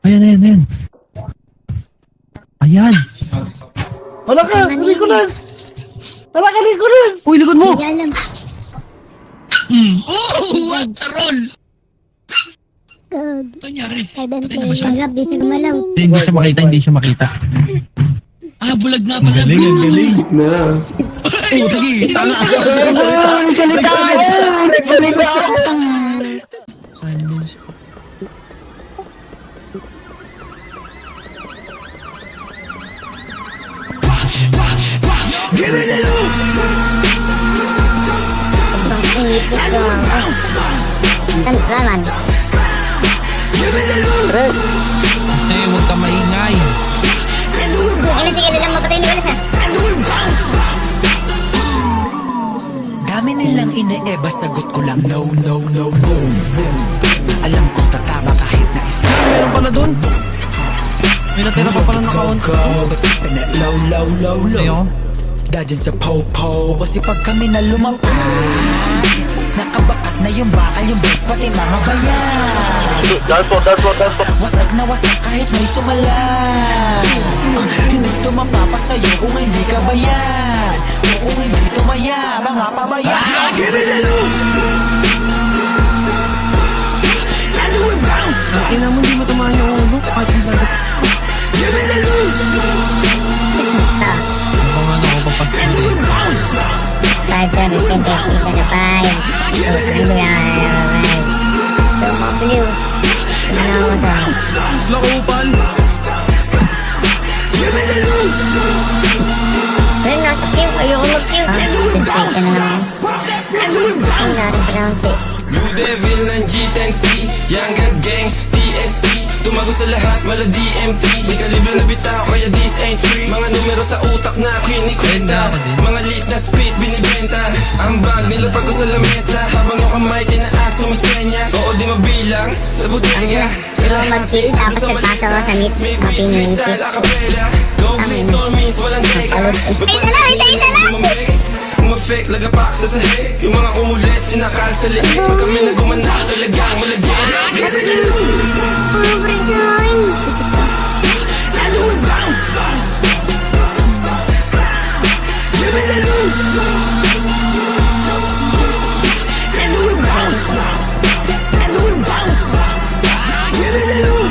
Ayan. Ayan. Wala ka! Nicholas! Wala ka, Nicholas! Uy, likod mo! Hindi alam. What a roll! God. Ano nangyari? Kay Ben Patay na ba siya? Magap, di siya gumalaw. Hindi siya makita. Ah, bulag nga pala. Ang galing. Na. Oh, sige. Tala. Silence. Give me the loot! Ibang ipis ko ako. Kan, Raman. Give me the loot! Kasi huwag ka maingay. Sige lang mapatay ni Wallace ha. Dami nilang ine-eba, sagot ko lang no, no, no, boom, boom. Alam ko tatama kahit na Meron pala dun. May natira pa pala nakaon. Low, low, low, low. Ayun. Dadyan sa po-po. Kasi pag kami na lumampas, nakabakat na yung bakal, yung beds, pati mga bayan. Wasak na wasak kahit may sumala. Hindi ito mapapasayo kung hindi ka bayan. O kung hindi tumaya, mga pabayan. Give me the loot! I do it bounce! Ina mo, hindi mo tumahan yung ulo. Kahit yung bagat. Give me the loot! Abangan ako I papag. do it bounce! Starter, Mr. Becky, sana 5. Ano yan? So, mga blue. Ano ako sa... Lakupan. Give me the loot! Pero nasa queue, ayoko mag-queue. Sensei ka na naman. I do it bounce! Ang narin pa naman si... Blue Devil ng G10C, Young God Gang, TSP. Tumagot sa lahat, mala DMT. May kalibre na bitaw, kaya this ain't free. Mga numero sa utak na kinikwenta. Mga lit na spit, binibenta. Ang bag nilapag ko sa lamesa. Habang ako kamay, tinaas, sumisenya. Oo, di mabilang, sa butega. Ayoko mag-kill, tapos nagpasa ko sa meets. May Mapingin freestyle, si... acapella. Go green, all means, walang teka. Isa lang! Umafek, lagapak sa sahig. Yung mga kumulit, sinakal sa liig. Pag kami nagumanda, talagang malagyan. Give me the loot! Pobre sign! I do it bounce! Give me the loot! I do it bounce! I do it bounce! Give me the loot!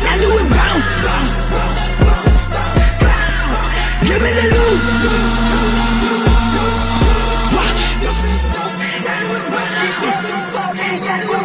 I do it bounce! Give me the loot!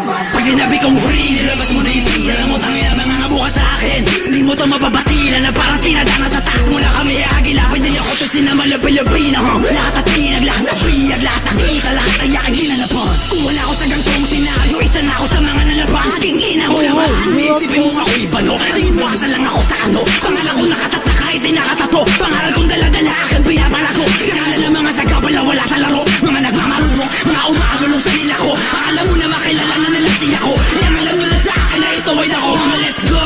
Pag sinabi kong huli, nilabas mo na yung tira. Alam mo tangina mga nabuka sa akin. Hindi mo to mapabatila na parang tinadana sa taas mo na kami agilapin. Hindi ako to sinamala Pilipina. Lahat at tinag, lahat na piyag, lahat ng kita, lahat na yakin ginanapan. Kung wala ako sa gantong senaryo, isa na ako sa mga nalaban. Tingina mo naman, isipin mo ako iba no. Tingin mo lang ako sa ano. Pangalan ko nakatata kahit di nakatato. Pangalan kong daladala akin pinapalako. Kanala ng mga sagabala wala sa laro. Mga nagmamarunong, mga umagulong sa nila ko. Alam mo na makilala na nalasi ako. Yang alam nila sa akin na ito ay ako. Let's go!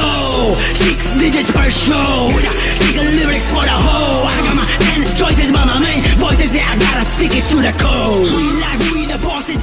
6 digits per show. Single lyrics for the whole. I got my 10 choices but my main voices. Yeah, I gotta stick it to the code. We like we the bosses.